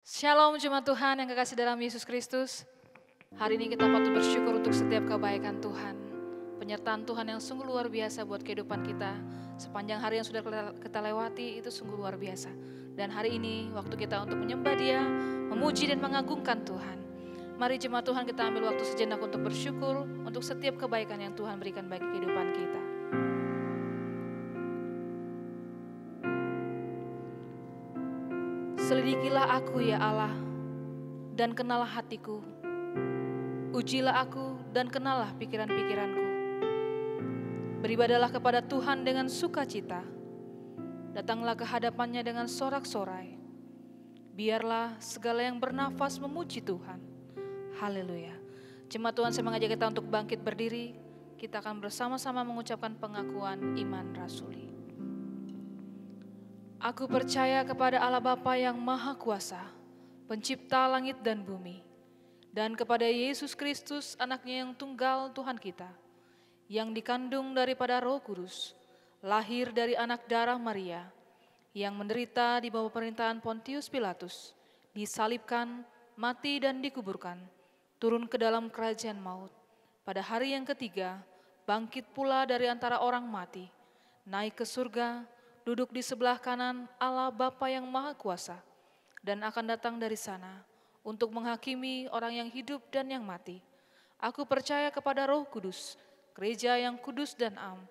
Shalom jemaat Tuhan yang kekasih dalam Yesus Kristus. Hari ini kita patut bersyukur untuk setiap kebaikan Tuhan. Penyertaan Tuhan yang sungguh luar biasa buat kehidupan kita. Sepanjang hari yang sudah kita lewati itu sungguh luar biasa. Dan hari ini waktu kita untuk menyembah Dia, memuji dan mengagungkan Tuhan. Mari jemaat Tuhan kita ambil waktu sejenak untuk bersyukur untuk setiap kebaikan yang Tuhan berikan bagi kehidupan kita. Selidikilah aku ya Allah, dan kenallah hatiku. Ujilah aku dan kenallah pikiran-pikiranku. Beribadalah kepada Tuhan dengan sukacita. Datanglah ke hadapannya dengan sorak-sorai. Biarlah segala yang bernafas memuji Tuhan. Haleluya. Jemaat Tuhan, saya mengajak kita untuk bangkit berdiri. Kita akan bersama-sama mengucapkan pengakuan iman rasuli. Aku percaya kepada Allah Bapa yang Maha Kuasa, pencipta langit dan bumi, dan kepada Yesus Kristus, anaknya yang tunggal Tuhan kita, yang dikandung daripada Roh Kudus, lahir dari anak darah Maria, yang menderita di bawah pemerintahan Pontius Pilatus, disalibkan, mati dan dikuburkan, turun ke dalam kerajaan maut. Pada hari yang ketiga, bangkit pula dari antara orang mati, naik ke surga, duduk di sebelah kanan Allah Bapa yang Maha Kuasa, dan akan datang dari sana untuk menghakimi orang yang hidup dan yang mati. Aku percaya kepada Roh Kudus, gereja yang kudus dan am,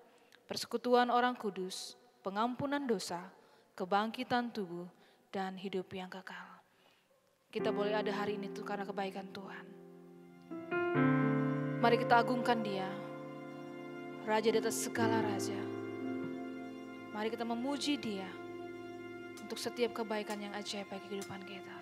persekutuan orang kudus, pengampunan dosa, kebangkitan tubuh, dan hidup yang kekal. Kita boleh ada hari ini karena kebaikan Tuhan. Mari kita agungkan Dia, Raja di atas segala raja. Mari kita memuji Dia untuk setiap kebaikan yang ajaib bagi kehidupan kita.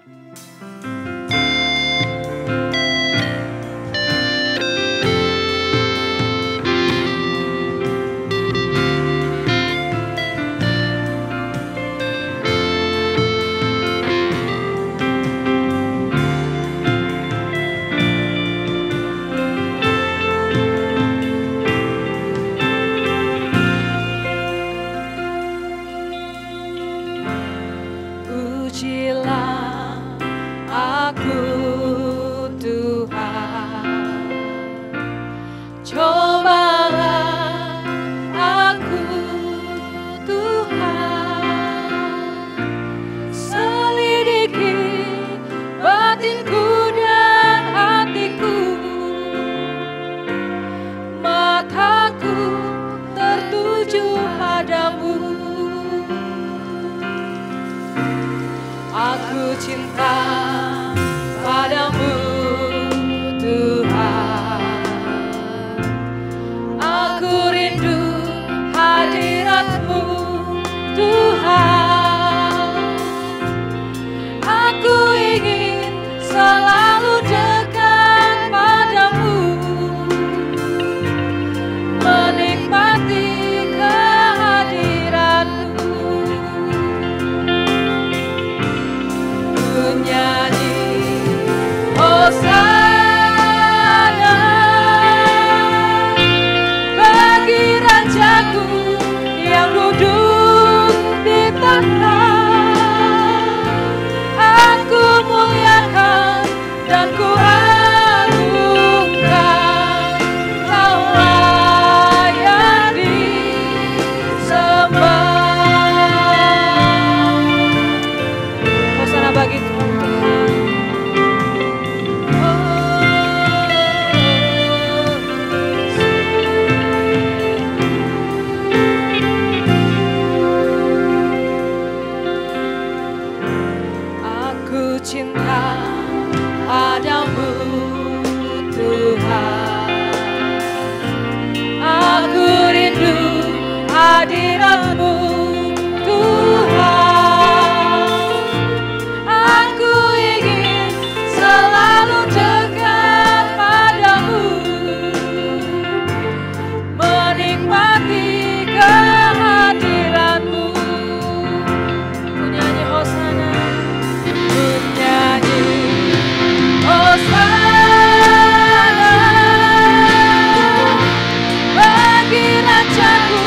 Bagi rajaku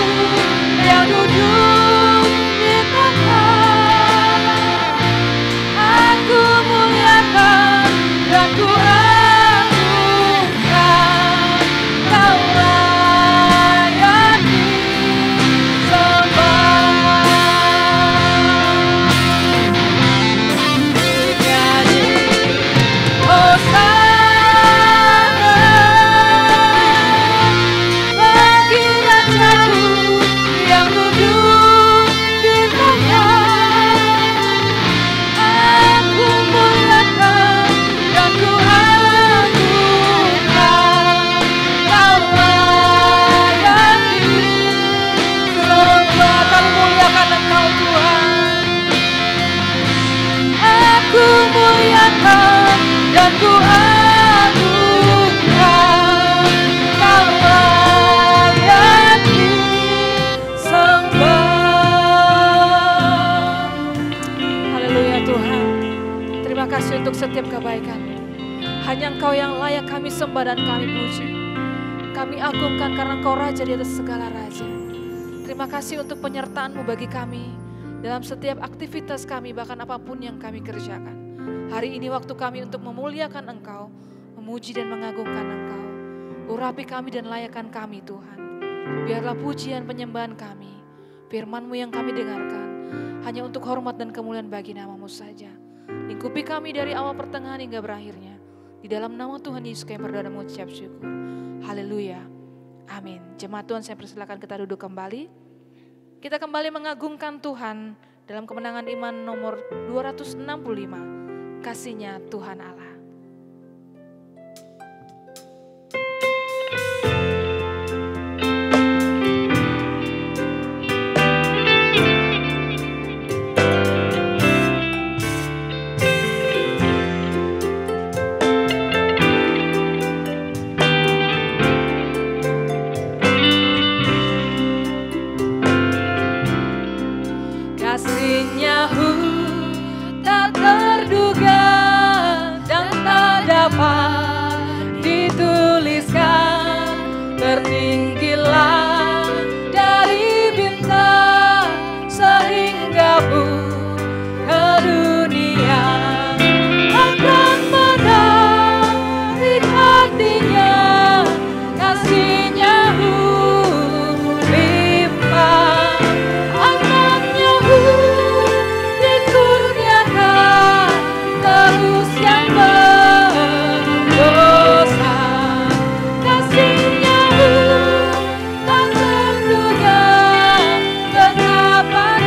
yang duduk muliakan dan ku agungkan, kau layak disembah. Haleluya Tuhan, terima kasih untuk setiap kebaikan. Hanya Engkau yang layak kami sembah dan kami puji. Kami agungkan karena Engkau Raja di atas segala raja. Terima kasih untuk penyertaan-Mu bagi kami dalam setiap aktivitas kami, bahkan apapun yang kami kerjakan. Hari ini waktu kami untuk memuliakan Engkau, memuji dan mengagungkan Engkau. Urapi kami dan layakkan kami Tuhan. Biarlah pujian penyembahan kami, firman-Mu yang kami dengarkan, hanya untuk hormat dan kemuliaan bagi nama-Mu saja. Lingkupi kami dari awal pertengahan hingga berakhirnya. Di dalam nama Tuhan Yesus kami berdoa dan mengucap syukur. Haleluya. Amin. Jemaat Tuhan, saya persilakan kita duduk kembali. Kita kembali mengagungkan Tuhan dalam kemenangan iman nomor 265. Kasih-Nya Tuhan Allah. Tak terduga dan tak dapat dituliskan, tertinggilah dari bintang sehingga pun ke dunia akan menarik hatinya. Kasih-Nya limpah, anaknya dikurniakan terus yang berdosa. Kasih-Nya tak terduga betapa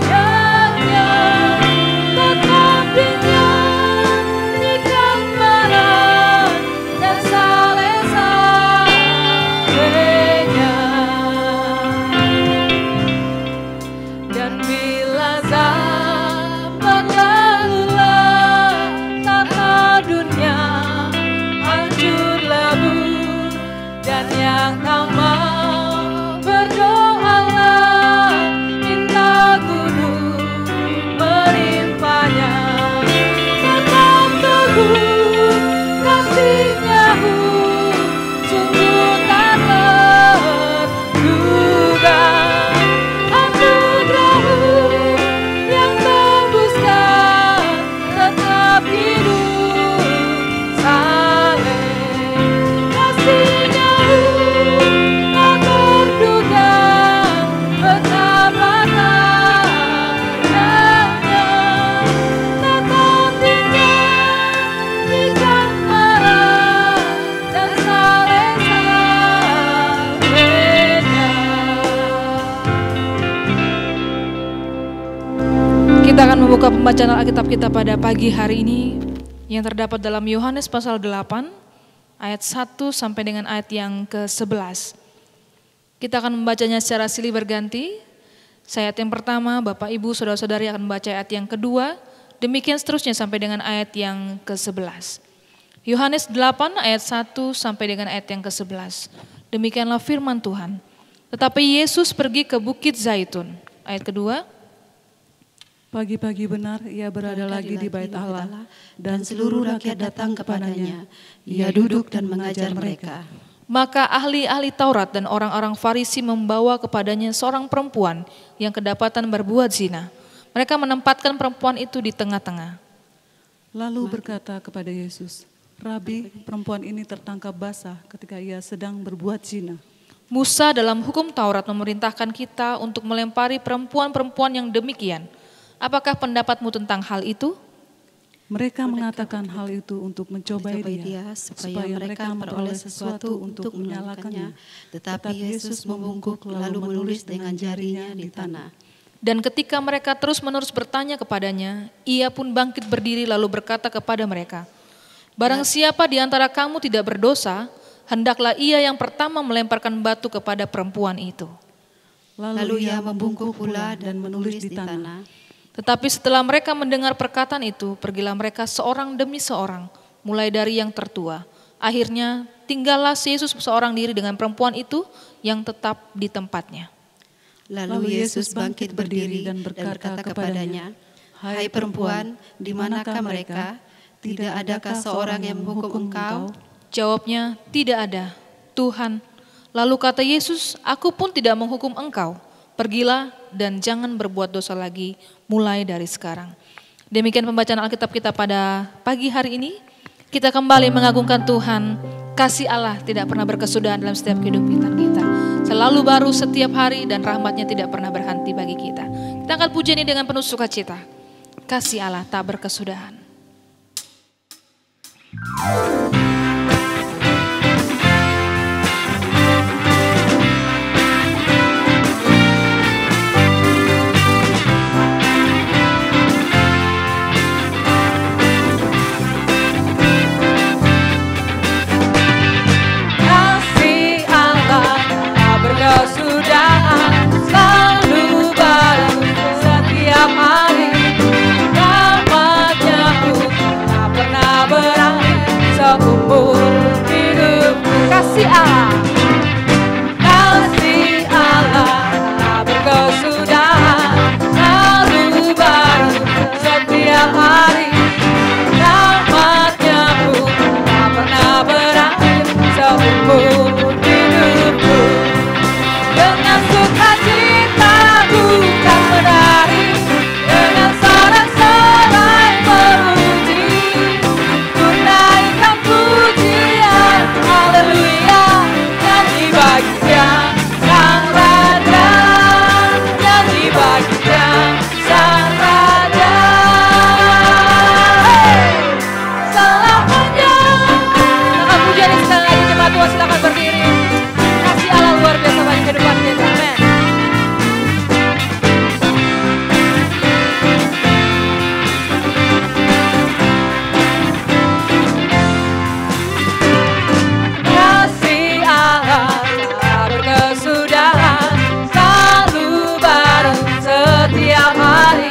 dahsyatnya, tetapinya ikan malam dan saleh-salehnya. Dan bila zaman lalulah, tata dunia hancur lebur, dan yang tak mau berdoalah, minta gunung melimpahnya. Tetap teguh kasih-Nya sungguh tak terduga. Anugerah-Mu yang tembuskan tetap hidup saleh. Kasih-Nya tak terduga betapa dahsyatnya, tetapinya ikan marah dan saleh-salehnya. Kita akan membuka pembacaan Alkitab kita pada pagi hari ini yang terdapat dalam Yohanes pasal 8 ayat 1 sampai dengan ayat yang ke-11. Kita akan membacanya secara silih berganti. Saya ayat yang pertama, Bapak Ibu Saudara-saudari akan membaca ayat yang kedua, demikian seterusnya sampai dengan ayat yang ke-11. Yohanes 8 ayat 1 sampai dengan ayat yang ke-11. Demikianlah firman Tuhan. Tetapi Yesus pergi ke Bukit Zaitun. Ayat kedua. Pagi-pagi benar ia berada lagi di bait Allah, dan seluruh rakyat datang kepadanya. Ia duduk dan mengajar mereka. Maka ahli-ahli Taurat dan orang-orang Farisi membawa kepadanya seorang perempuan yang kedapatan berbuat zina. Mereka menempatkan perempuan itu di tengah-tengah. Lalu berkata kepada Yesus, Rabi, perempuan ini tertangkap basah ketika ia sedang berbuat zina. Musa dalam hukum Taurat memerintahkan kita untuk melempari perempuan-perempuan yang demikian. Apakah pendapatmu tentang hal itu? Mereka mengatakan hal itu untuk mencobai dia, supaya mereka memperoleh sesuatu untuk menyalahkannya. Tetapi Yesus membungkuk lalu menulis dengan jarinya di tanah. Dan ketika mereka terus-menerus bertanya kepadanya, ia pun bangkit berdiri lalu berkata kepada mereka, Barang siapa di antara kamu tidak berdosa, hendaklah ia yang pertama melemparkan batu kepada perempuan itu. Lalu ia membungkuk pula dan menulis di tanah. Tetapi setelah mereka mendengar perkataan itu, pergilah mereka seorang demi seorang, mulai dari yang tertua. Akhirnya tinggallah Yesus seorang diri dengan perempuan itu yang tetap di tempatnya. Lalu Yesus bangkit berdiri dan berkata kepadanya, "Hai perempuan, di manakah mereka? Tidak adakah seorang yang menghukum engkau?" Jawabnya, "Tidak ada, Tuhan." Lalu kata Yesus, "Aku pun tidak menghukum engkau. Pergilah dan jangan berbuat dosa lagi mulai dari sekarang." Demikian pembacaan Alkitab kita pada pagi hari ini. Kita kembali mengagungkan Tuhan. Kasih Allah tidak pernah berkesudahan dalam setiap kehidupan kita. Selalu baru setiap hari dan rahmat-Nya tidak pernah berhenti bagi kita. Kita akan puji ini dengan penuh sukacita. Kasih Allah tak berkesudahan. Kesudahan selalu baru setiap hari, rahmat-Nya pun tak pernah berakhir seumur hidupku. Kasih Allah, kasih Allah tak berkesudahan, selalu baru setiap hari, rahmat-Nya pun tak pernah berakhir seumur hidupku. Dengan sukacita bukan menari, dengan sorak-sorai memuji, ku naikkan pujian, haleluya, nyanyi bagi Dia Sang Raja, nyanyi bagi Dia Sang Raja. Selamanya. Silakan pujian ini sekali lagi, jemaat Tuhan silakan berdiri. Kasih Allah luar biasa bagi kehidupan kita. Amin. Kasih Allah tak berkesudahan, selalu baru setiap hari,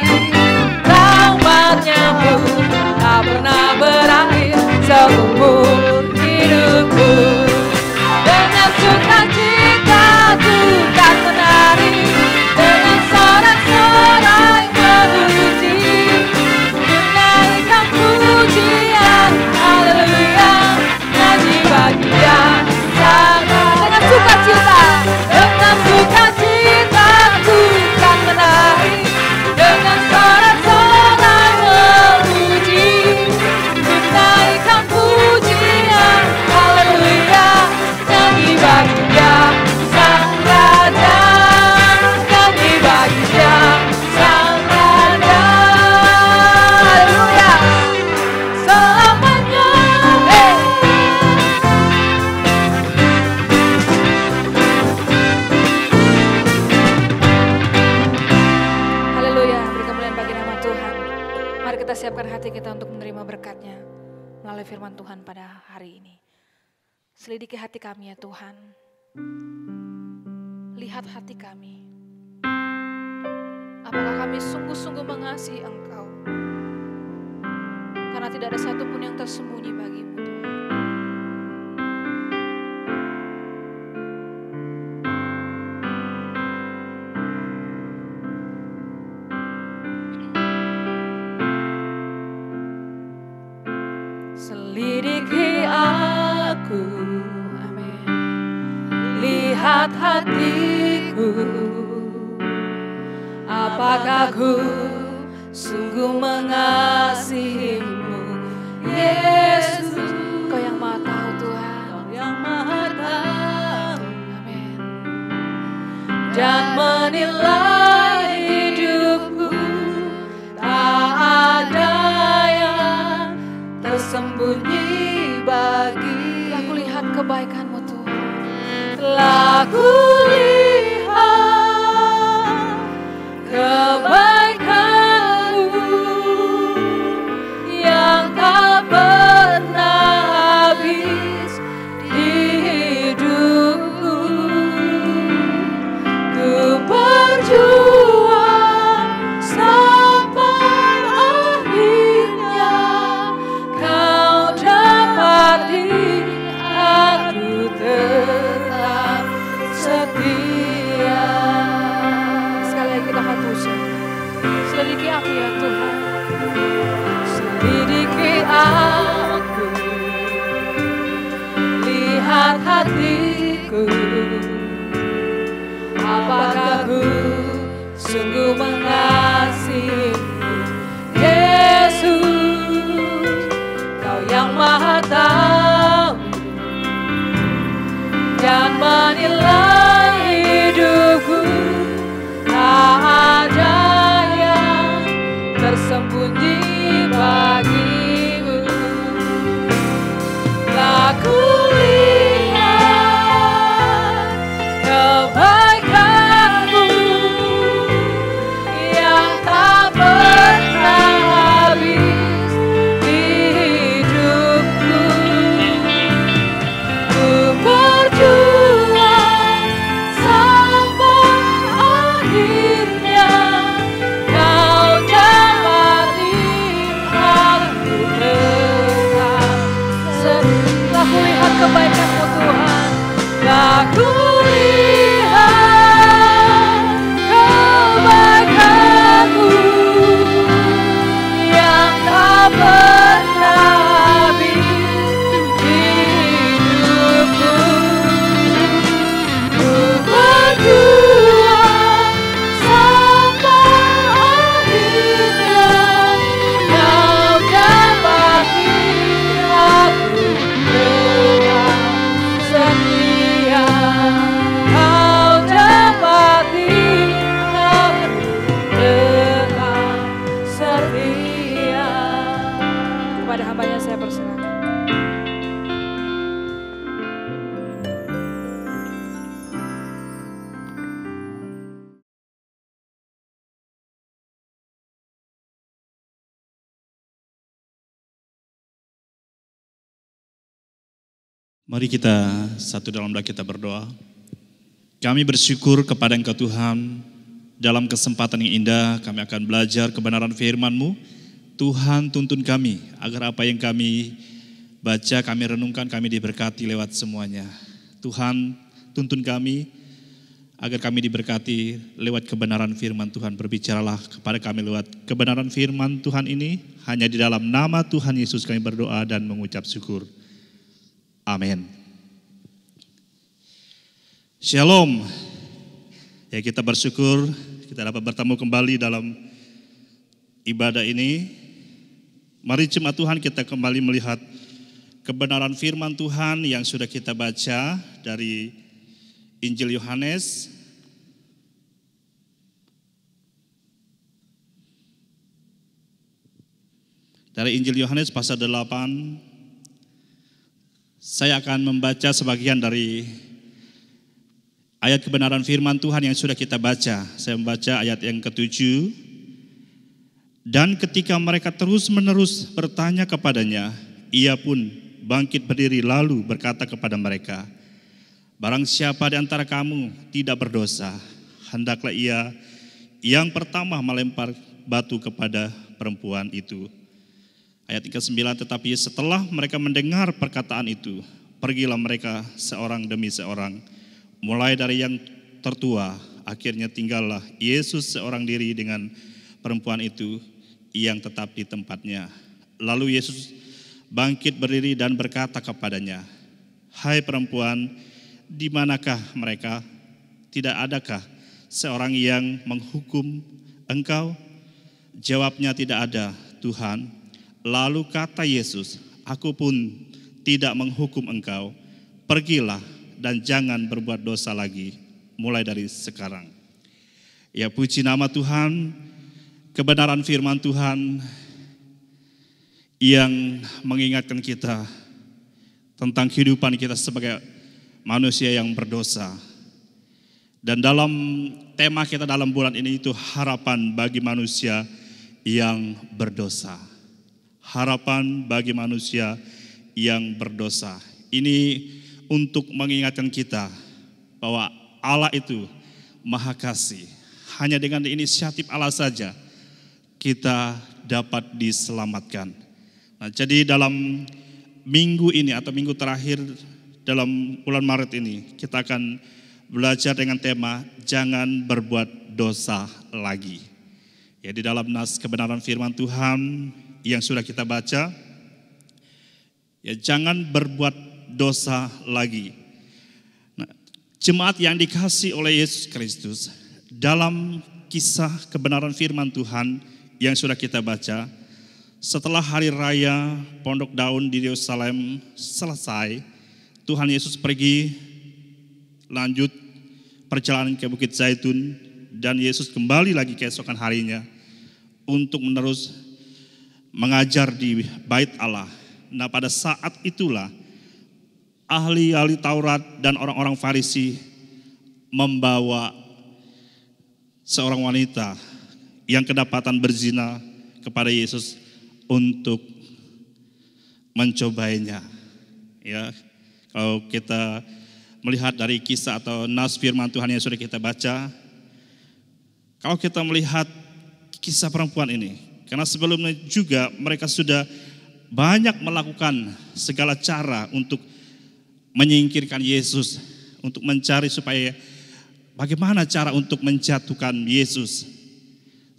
rahmat-Nya pun tak pernah berakhir seumur hidupku. Dengan sukacita bukan menari, dengan sorak-sorai memuji, ku naikkan pujian, haleluya, nyanyi bagi Dia Sang Raja. Dengan sukacita bukan menari, dengan sorak-sorai memuji, ku naikkan pujian, haleluya, nyanyi bagi Dia Sang Raja, nyanyi bagi Dia Sang Raja, haleluya, selamanya. Haleluya, beri kemuliaan bagi nama Tuhan. Mari kita siapkan hati kita untuk menerima berkat-Nya melalui firman Tuhan pada hari ini. Selidiki hati kami ya Tuhan. Lihat hati kami. Apakah kami sungguh-sungguh mengasihi Engkau? Karena tidak ada satupun yang tersembunyi bagimu Tuhan. Selidiki aku, amin. Lihat hatiku, apakah ku sungguh mengasihimu, Yesus. Kau yang Maha Tahu Tuhan. Kau yang Maha Tahu, Amin. dan menilai hidupku, tak ada yang tersembunyi bagi. Telah kulihat kebaikan-Mu Tuhan. Telah kulihat kebaikan-Mu yang tak pernah habis di hidupku. Ku berjuang aku ya Tuhan. Selidiki aku, lihat hatiku, apakah ku sungguh mengasihimu, Yesus, Kau yang Maha Tahu dan menilai hidupku. Tak ada yang tersembunyi bagimu. Aku lihat kebaikanmu yang tak pernah habis di hidupku. Ku berjuang sampai akhirnya, Kau dapati aku tetap setelah kulihat kebaikan-Mu Tuhan. Aku lihat kebaikan-Mu yang tak pernah habis di hidupku. Ku berjuang sampai akhirnya, Kau dapati aku tetap setia. Kau dapati aku tetap setia. Kepada hamba-Nya saya persilakan. Mari kita satu dalam doa kita berdoa. Kami bersyukur kepada Engkau Tuhan, dalam kesempatan yang indah kami akan belajar kebenaran firman-Mu. Tuhan tuntun kami agar apa yang kami baca, kami renungkan, kami diberkati lewat semuanya. Tuhan tuntun kami agar kami diberkati lewat kebenaran firman Tuhan. Berbicaralah kepada kami lewat kebenaran firman Tuhan ini. Hanya di dalam nama Tuhan Yesus kami berdoa dan mengucap syukur. Amin. Shalom. Ya, kita bersyukur kita dapat bertemu kembali dalam ibadah ini. Mari jemaat Tuhan kita kembali melihat kebenaran firman Tuhan yang sudah kita baca dari Injil Yohanes. Dari Injil Yohanes pasal 8. Saya akan membaca sebagian dari ayat kebenaran firman Tuhan yang sudah kita baca. Saya membaca ayat yang ke-7. Dan ketika mereka terus-menerus bertanya kepadanya, ia pun bangkit berdiri lalu berkata kepada mereka, barang siapa di antara kamu tidak berdosa, hendaklah ia yang pertama melempar batu kepada perempuan itu. Ayat ke-9, tetapi setelah mereka mendengar perkataan itu, pergilah mereka seorang demi seorang, mulai dari yang tertua, akhirnya tinggallah Yesus seorang diri dengan perempuan itu yang tetap di tempatnya. Lalu Yesus bangkit berdiri dan berkata kepadanya, hai perempuan, di manakah mereka? Tidak adakah seorang yang menghukum engkau? Jawabnya, tidak ada, Tuhan. Lalu kata Yesus, aku pun tidak menghukum engkau, pergilah dan jangan berbuat dosa lagi, mulai dari sekarang. Ya, puji nama Tuhan, kebenaran firman Tuhan yang mengingatkan kita tentang kehidupan kita sebagai manusia yang berdosa. Dan dalam tema kita dalam bulan ini itu harapan bagi manusia yang berdosa. Harapan bagi manusia yang berdosa. Ini untuk mengingatkan kita bahwa Allah itu Maha Kasih. Hanya dengan inisiatif Allah saja kita dapat diselamatkan. Nah, jadi dalam minggu ini atau minggu terakhir dalam bulan Maret ini kita akan belajar dengan tema jangan berbuat dosa lagi. Ya, di dalam nas kebenaran firman Tuhan yang sudah kita baca, ya jangan berbuat dosa lagi. Nah, jemaat yang dikasihi oleh Yesus Kristus, dalam kisah kebenaran firman Tuhan yang sudah kita baca, setelah hari raya Pondok Daun di Yerusalem selesai, Tuhan Yesus pergi lanjut perjalanan ke Bukit Zaitun, dan Yesus kembali lagi keesokan harinya untuk menerus mengajar di Bait Allah. Nah, pada saat itulah ahli-ahli Taurat dan orang-orang Farisi membawa seorang wanita yang kedapatan berzina kepada Yesus untuk mencobainya. Ya, kalau kita melihat dari kisah atau nas firman Tuhan yang sudah kita baca, kalau kita melihat kisah perempuan ini, karena sebelumnya juga mereka sudah banyak melakukan segala cara untuk menyingkirkan Yesus, untuk mencari supaya bagaimana cara untuk menjatuhkan Yesus.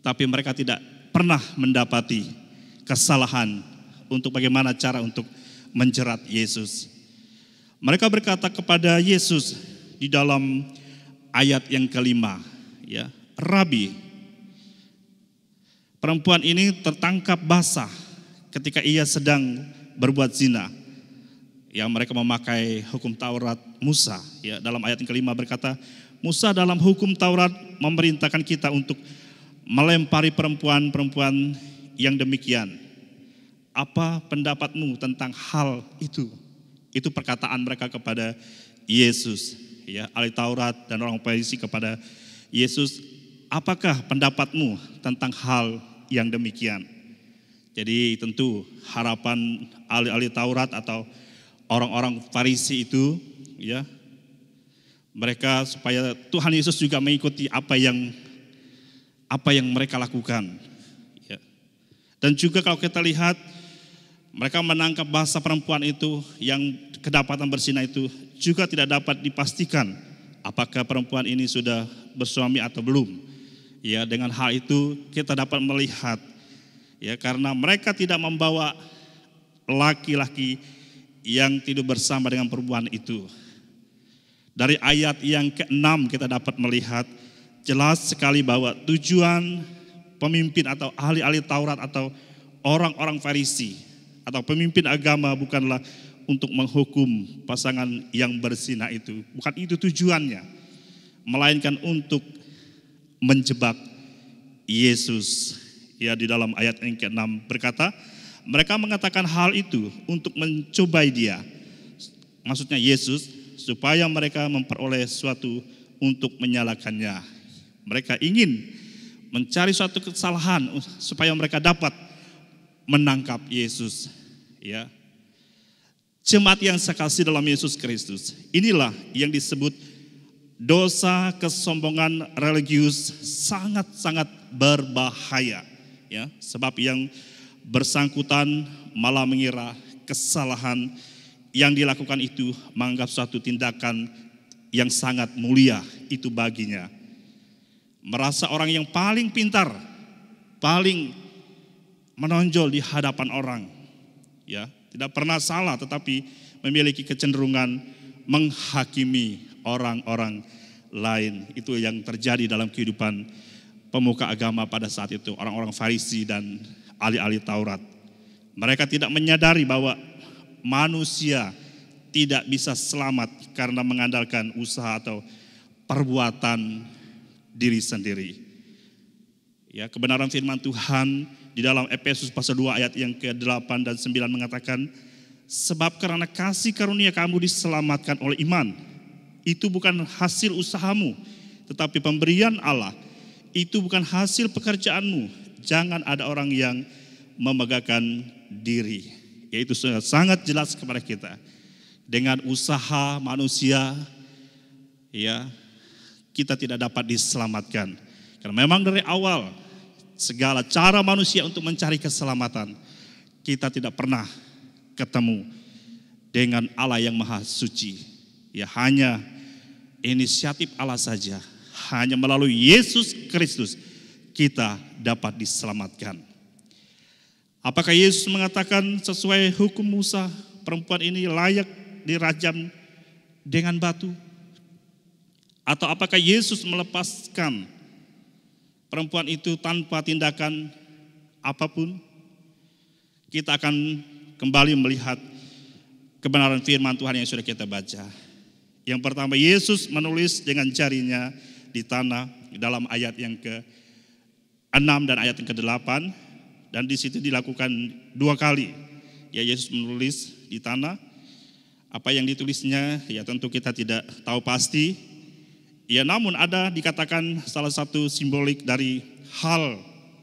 Tapi mereka tidak pernah mendapati kesalahan untuk bagaimana cara untuk menjerat Yesus. Mereka berkata kepada Yesus di dalam ayat yang kelima, ya, Rabi, perempuan ini tertangkap basah ketika ia sedang berbuat zina. Ya, mereka memakai hukum Taurat Musa. Ya, dalam ayat yang kelima berkata, Musa dalam hukum Taurat memerintahkan kita untuk melempari perempuan-perempuan yang demikian. Apa pendapatmu tentang hal itu? Itu perkataan mereka kepada Yesus. Ya, ahli Taurat dan orang Farisi kepada Yesus, apakah pendapatmu tentang hal yang demikian? Jadi tentu harapan ahli-ahli Taurat atau orang-orang Farisi itu, ya, mereka supaya Tuhan Yesus juga mengikuti apa yang mereka lakukan. Ya. Dan juga kalau kita lihat, mereka menangkap bahasa perempuan itu yang kedapatan berzina itu juga tidak dapat dipastikan apakah perempuan ini sudah bersuami atau belum. Ya, dengan hal itu kita dapat melihat, ya, karena mereka tidak membawa laki-laki yang tidur bersama dengan perempuan itu. Dari ayat yang ke-6 kita dapat melihat jelas sekali bahwa tujuan pemimpin atau ahli-ahli Taurat atau orang-orang Farisi atau pemimpin agama bukanlah untuk menghukum pasangan yang berzina itu. Bukan itu tujuannya. Melainkan untuk menjebak Yesus. Ya, di dalam ayat yang ke-6 berkata, mereka mengatakan hal itu untuk mencobai dia. Maksudnya Yesus, supaya mereka memperoleh sesuatu untuk menyalahkannya. Mereka ingin mencari suatu kesalahan supaya mereka dapat menangkap Yesus. Ya, jemaat yang saya kasih dalam Yesus Kristus, inilah yang disebut dosa kesombongan religius, sangat-sangat berbahaya. Ya, sebab yang bersangkutan malah mengira kesalahan yang dilakukan itu menganggap suatu tindakan yang sangat mulia itu baginya. Merasa orang yang paling pintar, paling menonjol di hadapan orang. Ya, tidak pernah salah tetapi memiliki kecenderungan menghakimi orang-orang lain. Itu yang terjadi dalam kehidupan pemuka agama pada saat itu, orang-orang Farisi dan ahli-ahli Taurat. Mereka tidak menyadari bahwa manusia tidak bisa selamat karena mengandalkan usaha atau perbuatan diri sendiri. Ya, kebenaran firman Tuhan di dalam Efesus pasal 2 ayat yang ke-8 dan 9 mengatakan, sebab karena kasih karunia kamu diselamatkan oleh iman. Itu bukan hasil usahamu, tetapi pemberian Allah. Itu bukan hasil pekerjaanmu. Jangan ada orang yang memegahkan diri. Yaitu sangat jelas kepada kita. Dengan usaha manusia, ya, kita tidak dapat diselamatkan. Karena memang dari awal segala cara manusia untuk mencari keselamatan, kita tidak pernah ketemu dengan Allah yang Maha Suci. Ya, hanya inisiatif Allah saja, hanya melalui Yesus Kristus kita dapat diselamatkan. Apakah Yesus mengatakan sesuai hukum Musa, perempuan ini layak dirajam dengan batu? Atau apakah Yesus melepaskan perempuan itu tanpa tindakan apapun? Kita akan kembali melihat kebenaran firman Tuhan yang sudah kita baca. Yang pertama, Yesus menulis dengan jarinya di tanah dalam ayat yang ke-6 dan ayat yang ke-8. Dan di situ dilakukan 2 kali. Ya, Yesus menulis di tanah. Apa yang ditulisnya ya tentu kita tidak tahu pasti. Ya, namun ada dikatakan salah satu simbolik dari hal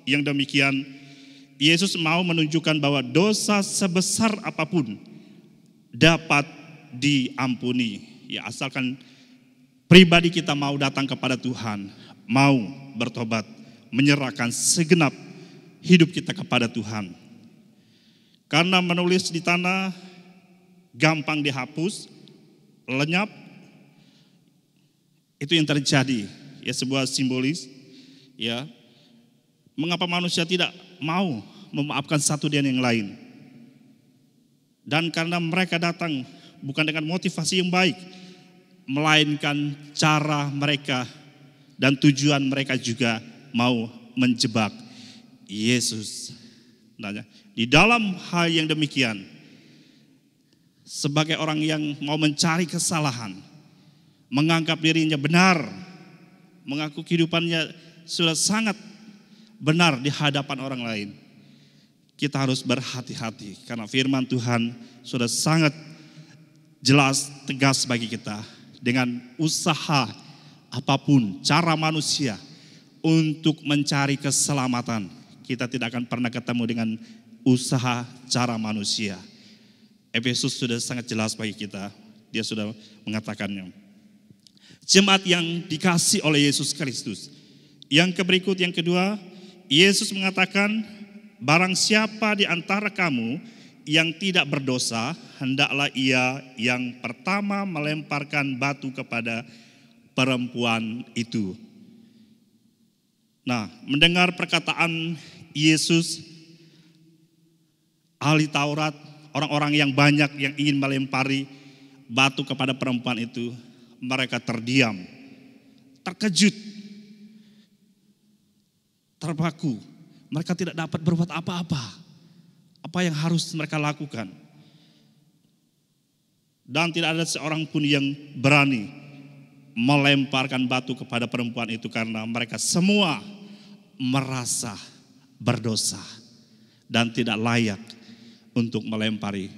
yang demikian. Yesus mau menunjukkan bahwa dosa sebesar apapun dapat diampuni. Ya, asalkan pribadi kita mau datang kepada Tuhan, mau bertobat, menyerahkan segenap hidup kita kepada Tuhan. Karena menulis di tanah gampang dihapus, lenyap. Itu yang terjadi, ya, sebuah simbolis. Ya, mengapa manusia tidak mau memaafkan satu dan yang lain? Dan karena mereka datang bukan dengan motivasi yang baik, melainkan cara mereka dan tujuan mereka juga mau menjebak Yesus. Nah, di dalam hal yang demikian, sebagai orang yang mau mencari kesalahan, menganggap dirinya benar, mengaku kehidupannya sudah sangat benar di hadapan orang lain, kita harus berhati-hati karena firman Tuhan sudah sangat jelas, tegas bagi kita. Dengan usaha apapun, cara manusia untuk mencari keselamatan, kita tidak akan pernah ketemu dengan usaha cara manusia. Efesus sudah sangat jelas bagi kita, dia sudah mengatakannya. Jemaat yang dikasih oleh Yesus Kristus. Yang berikut, yang kedua, Yesus mengatakan, barang siapa di antara kamu yang tidak berdosa, hendaklah ia yang pertama melemparkan batu kepada perempuan itu. Nah, mendengar perkataan Yesus, ahli Taurat, orang-orang yang banyak yang ingin melempari batu kepada perempuan itu, mereka terdiam, terkejut, terpaku. Mereka tidak dapat berbuat apa-apa. Apa yang harus mereka lakukan? Dan tidak ada seorang pun yang berani melemparkan batu kepada perempuan itu karena mereka semua merasa berdosa dan tidak layak untuk melempari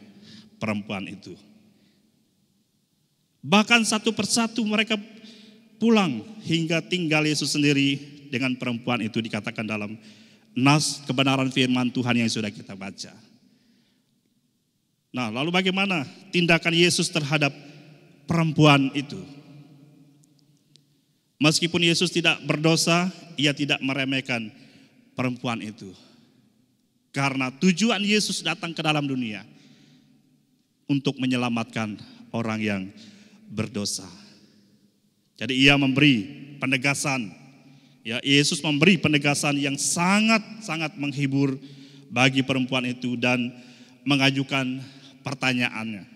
perempuan itu. Bahkan satu persatu mereka pulang hingga tinggal Yesus sendiri dengan perempuan itu, dikatakan dalam nas kebenaran firman Tuhan yang sudah kita baca. Nah, lalu bagaimana tindakan Yesus terhadap perempuan itu? Meskipun Yesus tidak berdosa, ia tidak meremehkan perempuan itu. Karena tujuan Yesus datang ke dalam dunia untuk menyelamatkan orang yang berdosa. Jadi ia memberi penegasan. Ya, Yesus memberi penegasan yang sangat-sangat menghibur bagi perempuan itu dan mengajukan pertanyaannya.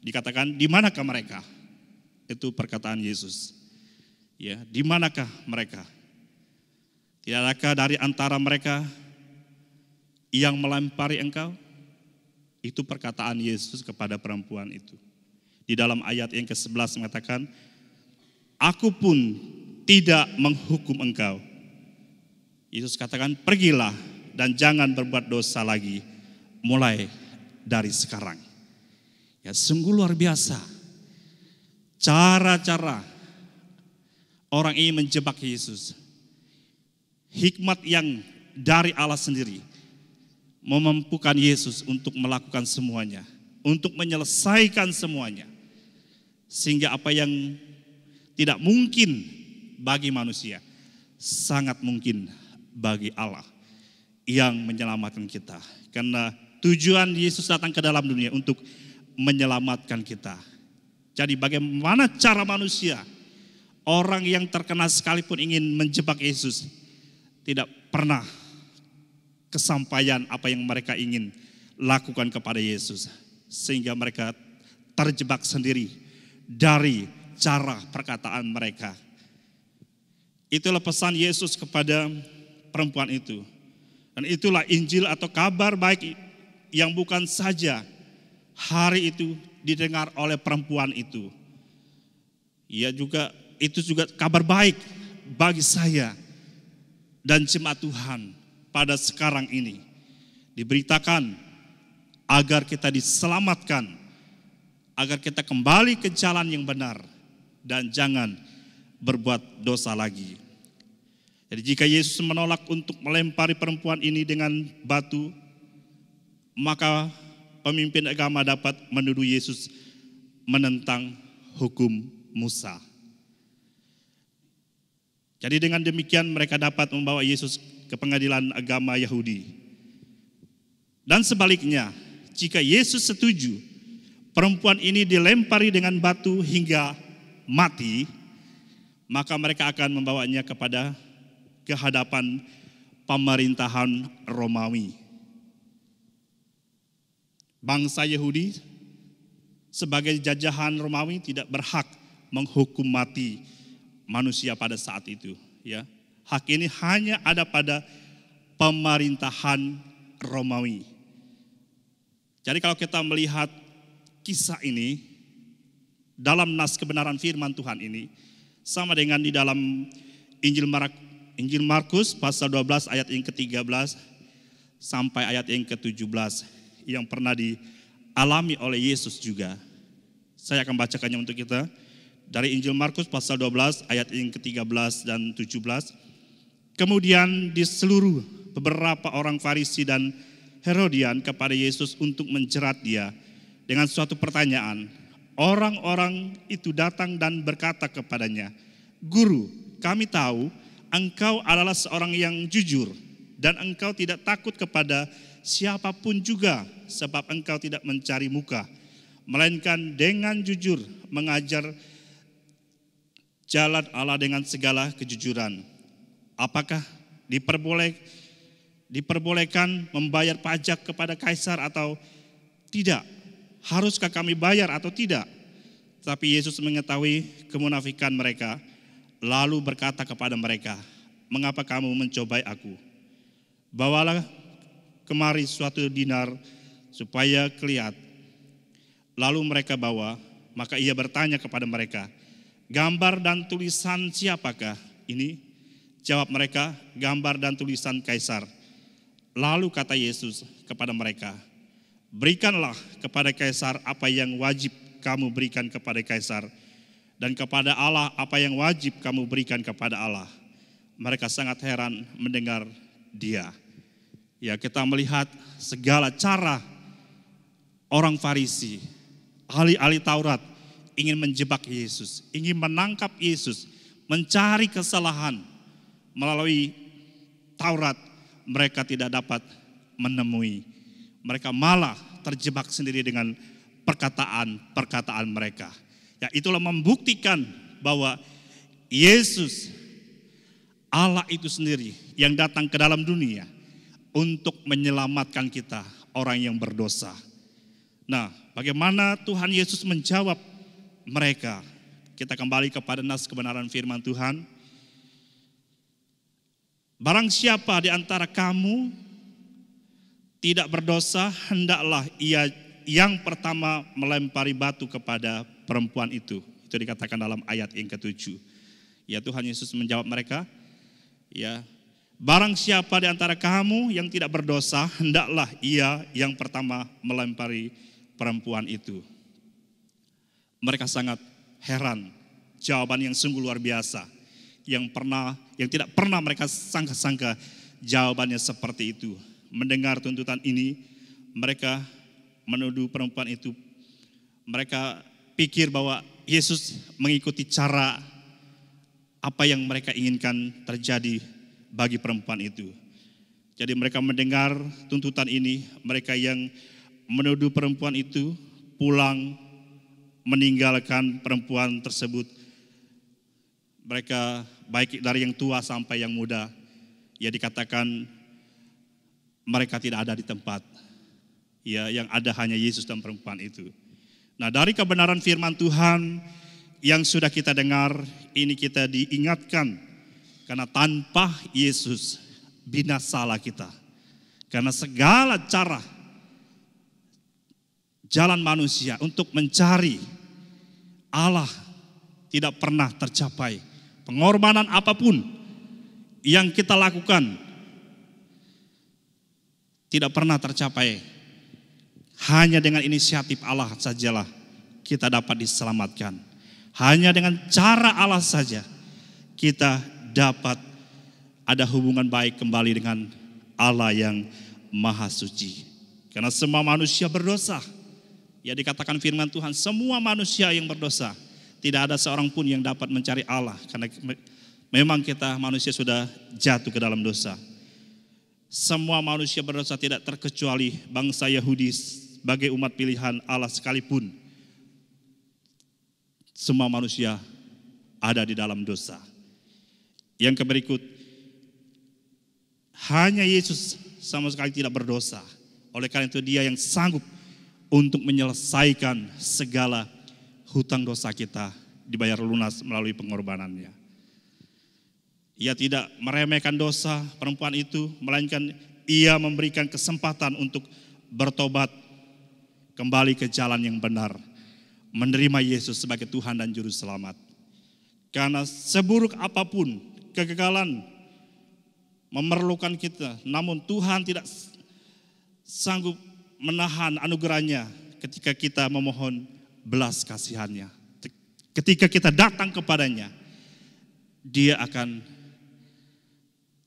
Dikatakan, di manakah mereka? Itu perkataan Yesus. Ya, di manakah mereka? Tidakkah dari antara mereka yang melempari engkau? Itu perkataan Yesus kepada perempuan itu. Di dalam ayat yang ke-11 mengatakan, aku pun tidak menghukum engkau. Yesus katakan, pergilah dan jangan berbuat dosa lagi mulai dari sekarang. Ya, sungguh luar biasa cara-cara orang ini menjebak Yesus. Hikmat yang dari Allah sendiri memampukan Yesus untuk melakukan semuanya, untuk menyelesaikan semuanya. Sehingga apa yang tidak mungkin bagi manusia, sangat mungkin bagi Allah yang menyelamatkan kita. Karena tujuan Yesus datang ke dalam dunia untuk menyelamatkan kita. Jadi bagaimana cara manusia, orang yang terkena sekalipun ingin menjebak Yesus, tidak pernah kesampaian apa yang mereka ingin lakukan kepada Yesus. Sehingga mereka terjebak sendiri dari cara perkataan mereka. Itulah pesan Yesus kepada perempuan itu. Dan itulah Injil atau kabar baik yang bukan saja hari itu didengar oleh perempuan itu. Itu juga kabar baik bagi saya dan jemaat Tuhan pada sekarang ini. Diberitakan agar kita diselamatkan, agar kita kembali ke jalan yang benar dan jangan berbuat dosa lagi. Jadi jika Yesus menolak untuk melempari perempuan ini dengan batu, maka pemimpin agama dapat menuduh Yesus menentang hukum Musa. Jadi dengan demikian mereka dapat membawa Yesus ke pengadilan agama Yahudi. Dan sebaliknya, jika Yesus setuju perempuan ini dilempari dengan batu hingga mati, maka mereka akan membawanya ke hadapan pemerintahan Romawi. Bangsa Yahudi sebagai jajahan Romawi tidak berhak menghukum mati manusia pada saat itu. Ya, hak ini hanya ada pada pemerintahan Romawi. Jadi kalau kita melihat kisah ini dalam nas kebenaran firman Tuhan ini sama dengan di dalam Injil Markus pasal 12 ayat yang ke-13 sampai ayat yang ke-17 yang pernah dialami oleh Yesus juga. Saya akan bacakannya untuk kita dari Injil Markus pasal 12 ayat yang ke-13 dan 17. Kemudian di seluruh beberapa orang Farisi dan Herodian kepada Yesus untuk menjerat dia dengan suatu pertanyaan. Orang-orang itu datang dan berkata kepadanya, "Guru, kami tahu engkau adalah seorang yang jujur dan engkau tidak takut kepada siapapun juga, sebab engkau tidak mencari muka, melainkan dengan jujur mengajar jalan Allah dengan segala kejujuran. Apakah diperbolehkan membayar pajak kepada kaisar atau tidak? Haruskah kami bayar atau tidak?" Tapi Yesus mengetahui kemunafikan mereka, lalu berkata kepada mereka, "Mengapa kamu mencobai aku? Bawalah kemari suatu dinar supaya kelihat." Lalu mereka bawa, maka ia bertanya kepada mereka, "Gambar dan tulisan siapakah ini?" Jawab mereka, "Gambar dan tulisan kaisar." Lalu kata Yesus kepada mereka, "Berikanlah kepada kaisar apa yang wajib kamu berikan kepada kaisar, dan kepada Allah apa yang wajib kamu berikan kepada Allah." Mereka sangat heran mendengar dia. Ya, kita melihat segala cara orang Farisi, ahli-ahli Taurat ingin menjebak Yesus, ingin menangkap Yesus, mencari kesalahan melalui Taurat. Mereka tidak dapat menemui. Mereka malah terjebak sendiri dengan perkataan mereka. Ya, itulah membuktikan bahwa Yesus, Allah itu sendiri yang datang ke dalam dunia untuk menyelamatkan kita, orang yang berdosa. Nah, bagaimana Tuhan Yesus menjawab mereka? Kita kembali kepada nas kebenaran firman Tuhan. "Barang siapa di antara kamu tidak berdosa, hendaklah ia yang pertama melempari batu kepada perempuan itu." Itu dikatakan dalam ayat yang ke-7. Ya, Tuhan Yesus menjawab mereka, ya, "Barang siapa di antara kamu yang tidak berdosa, hendaklah ia yang pertama melempari perempuan itu." Mereka sangat heran, jawaban yang sungguh luar biasa, yang tidak pernah mereka sangka-sangka jawabannya seperti itu. Mendengar tuntutan ini, mereka menuduh perempuan itu. Mereka pikir bahwa Yesus mengikuti cara apa yang mereka inginkan terjadi bagi perempuan itu. Jadi mereka mendengar tuntutan ini, mereka yang menuduh perempuan itu pulang meninggalkan perempuan tersebut. Mereka baik dari yang tua sampai yang muda, Ya dikatakan mereka tidak ada di tempat. Ya, yang ada hanya Yesus dan perempuan itu. Nah, dari kebenaran firman Tuhan yang sudah kita dengar, ini kita diingatkan karena tanpa Yesus binasalah kita. Karena segala cara jalan manusia untuk mencari Allah tidak pernah tercapai. Pengorbanan apapun yang kita lakukan tidak pernah tercapai. Hanya dengan inisiatif Allah sajalah kita dapat diselamatkan. Hanya dengan cara Allah saja kita dapat ada hubungan baik kembali dengan Allah yang Maha Suci. Karena semua manusia berdosa. Ya dikatakan firman Tuhan, semua manusia yang berdosa. Tidak ada seorang pun yang dapat mencari Allah. Karena memang kita manusia sudah jatuh ke dalam dosa. Semua manusia berdosa tidak terkecuali bangsa Yahudi sebagai umat pilihan Allah sekalipun. Semua manusia ada di dalam dosa. Yang berikut, hanya Yesus sama sekali tidak berdosa. Oleh karena itu dia yang sanggup untuk menyelesaikan segala hutang dosa kita dibayar lunas melalui pengorbanannya. Ia tidak meremehkan dosa perempuan itu, melainkan ia memberikan kesempatan untuk bertobat kembali ke jalan yang benar, menerima Yesus sebagai Tuhan dan Juru Selamat. Karena seburuk apapun kegagalan memerlukan kita, namun Tuhan tidak sanggup menahan anugerahnya ketika kita memohon belas kasihannya. Ketika kita datang kepadanya, dia akan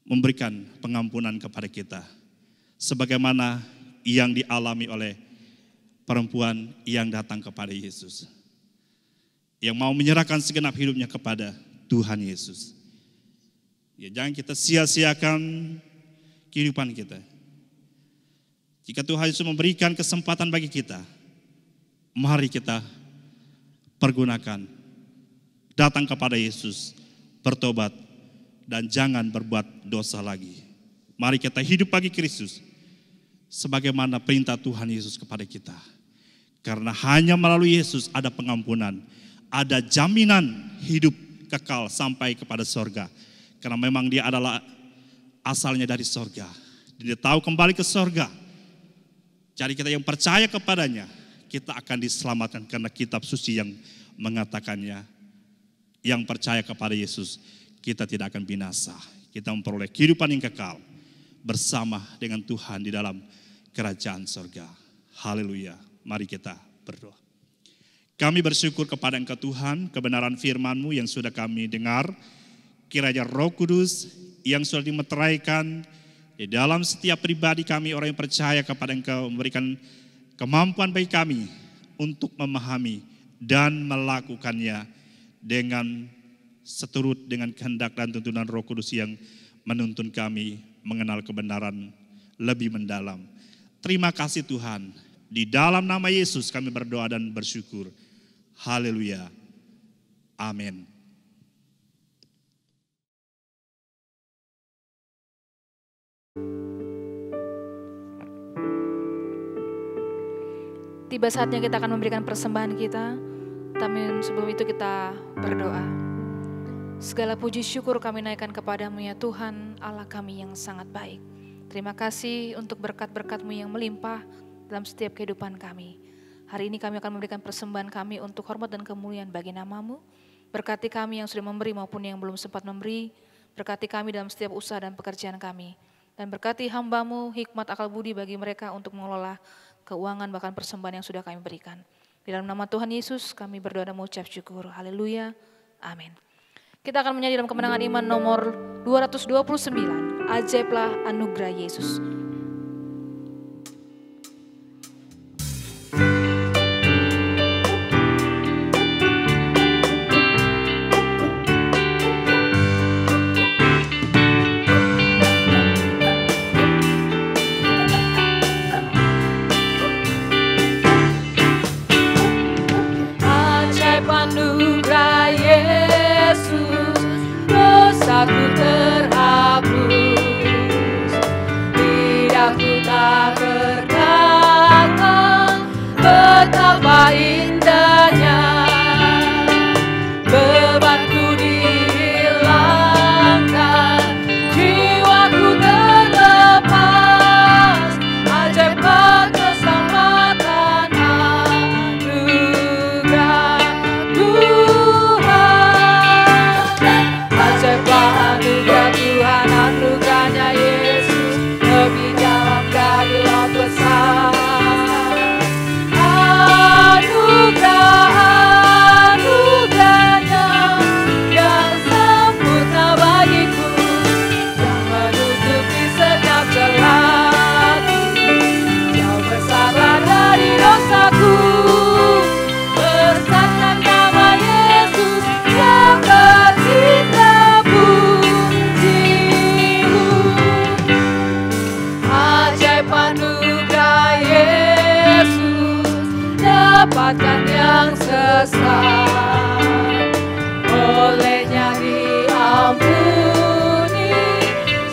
memberikan pengampunan kepada kita. Sebagaimana yang dialami oleh perempuan yang datang kepada Yesus. Yang mau menyerahkan segenap hidupnya kepada Tuhan Yesus. Ya, jangan kita sia-siakan kehidupan kita. Jika Tuhan Yesus memberikan kesempatan bagi kita, mari kita pergunakan. Datang kepada Yesus, bertobat, dan jangan berbuat dosa lagi. Mari kita hidup bagi Kristus, sebagaimana perintah Tuhan Yesus kepada kita. Karena hanya melalui Yesus ada pengampunan, ada jaminan hidup kekal sampai kepada sorga. Karena memang dia adalah asalnya dari sorga. Dia tahu kembali ke sorga. Jadi kita yang percaya kepadanya, kita akan diselamatkan karena kitab suci yang mengatakannya. Yang percaya kepada Yesus, kita tidak akan binasa. Kita memperoleh kehidupan yang kekal bersama dengan Tuhan di dalam kerajaan sorga. Haleluya. Mari kita berdoa. Kami bersyukur kepada Engkau Tuhan, kebenaran firman-Mu yang sudah kami dengar. Kiranya Roh Kudus yang sudah dimeteraikan di dalam setiap pribadi kami, orang yang percaya kepada Engkau, memberikan kemampuan bagi kami untuk memahami dan melakukannya dengan seturut dengan kehendak dan tuntunan Roh Kudus yang menuntun kami mengenal kebenaran lebih mendalam. Terima kasih Tuhan. Di dalam nama Yesus kami berdoa dan bersyukur. Haleluya. Amin. Tiba saatnya kita akan memberikan persembahan kita, tapi sebelum itu kita berdoa. Segala puji syukur kami naikkan kepadamu ya Tuhan, Allah kami yang sangat baik. Terima kasih untuk berkat-berkat-Mu yang melimpah dalam setiap kehidupan kami. Hari ini kami akan memberikan persembahan kami untuk hormat dan kemuliaan bagi nama-Mu. Berkati kami yang sudah memberi maupun yang belum sempat memberi. Berkati kami dalam setiap usaha dan pekerjaan kami. Dan berkati hamba-Mu hikmat akal budi bagi mereka untuk mengelola keuangan bahkan persembahan yang sudah kami berikan. Di dalam nama Tuhan Yesus kami berdoa dan mengucap syukur. Haleluya. Amin. Kita akan menyanyi dalam kemenangan iman nomor 229. Ajaiblah anugerah Yesus. Aku terhapus, berkata, betapa indahnya bebanku dihilangkan, jiwaku terlepas, ajaiblah keselamatan anugerah Tuhan. Ajaiblah anugerah Tuhan, anugerahnya Yesus lebih dalam dari laut besar. Anugerahnya yang sempurna bagiku, yang menutupi setiap celahku, jauh besarlah dari dosaku. Besarkan nama Yesus yang bertindak pujimu. Ajaib anugerah Yesus, dapatkan yang sesat, olehnya diampuni,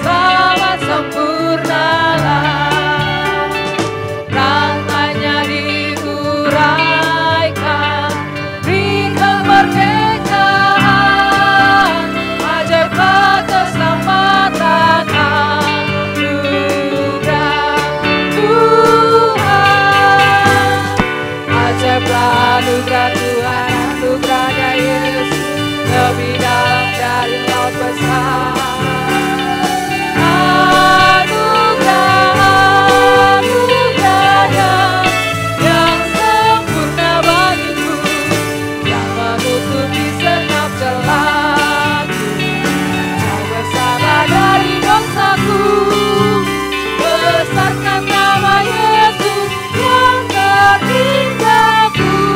selamat sempurnalah, rantainya diuraikan, beri kemerdekaan, ajaiblah keselamatan anugerah Tuhan. Ajaiblah anugerah Tuhan, anugerahnya Yesus lebih dalam dari laut besar. Anugerahnya yang sempurna bagiku, yang menutupi setiap celahku, jauh besarlah dari dosaku. Besarkan nama Yesus yang bertindak pujimu.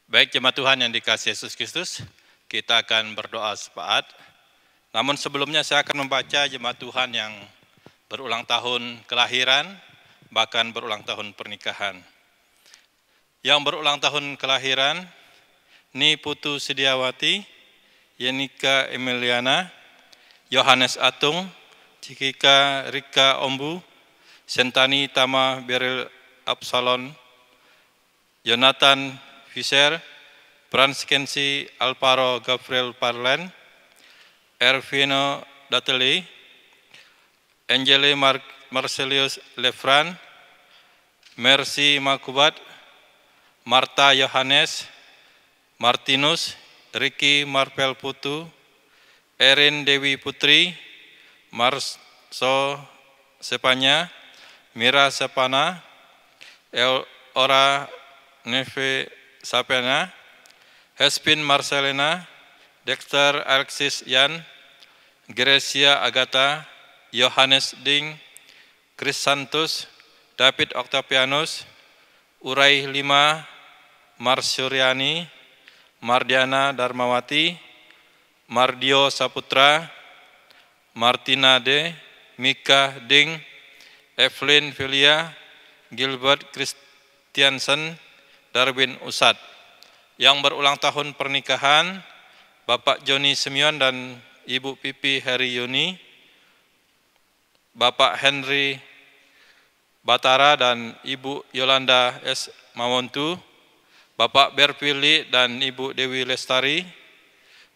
Baik jemaat Tuhan yang dikasihi Yesus Kristus, kita akan berdoa sepakat. Namun sebelumnya saya akan membaca jemaat Tuhan yang berulang tahun kelahiran, bahkan berulang tahun pernikahan. Yang berulang tahun kelahiran, Ni Putu Sidiawati, Yenika Emiliana, Yohanes Atung, Cikika Rika Ombu, Sentani Tama Beril Absalon, Jonathan Fisher, Pranskensi Alparo Gabriel Parlen, Ervino Dateli, Angeli Marcelius Lefran, Mercy Makubat, Marta Yohanes, Martinus, Ricky Marpel Putu, Erin Dewi Putri, Marso Sepanya, Mira Sepana, Ora Neve Sapena, Hespin Marcelina, Dexter Alexis Yan, Gracia Agatha, Yohanes Ding, Chris Santos, David Octavianus, Urai Lima, Marsyuriani, Mardiana Darmawati, Mardio Saputra, Martina D, Mika Ding, Evelyn Filia, Gilbert Christiansen, Darwin Usad. Yang berulang tahun pernikahan, Bapak Joni Simeon dan Ibu Pipi Heri Yuni, Bapak Henry Batara dan Ibu Yolanda S. Mamontu, Bapak Berpili dan Ibu Dewi Lestari,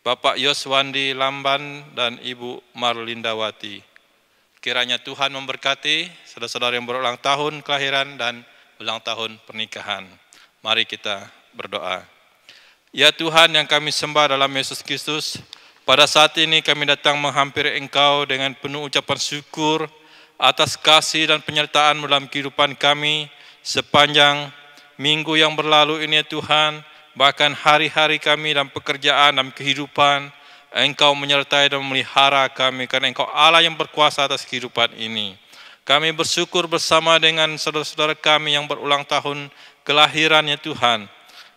Bapak Yoswandi Lamban dan Ibu Marlindawati. Kiranya Tuhan memberkati saudara-saudara yang berulang tahun kelahiran dan ulang tahun pernikahan. Mari kita berdoa. Ya Tuhan yang kami sembah dalam Yesus Kristus, pada saat ini kami datang menghampiri Engkau dengan penuh ucapan syukur atas kasih dan penyertaan dalam kehidupan kami sepanjang minggu yang berlalu ini ya Tuhan, bahkan hari-hari kami dalam pekerjaan, dalam kehidupan, Engkau menyertai dan memelihara kami karena Engkau Allah yang berkuasa atas kehidupan ini. Kami bersyukur bersama dengan saudara-saudara kami yang berulang tahun kelahiran ya Tuhan.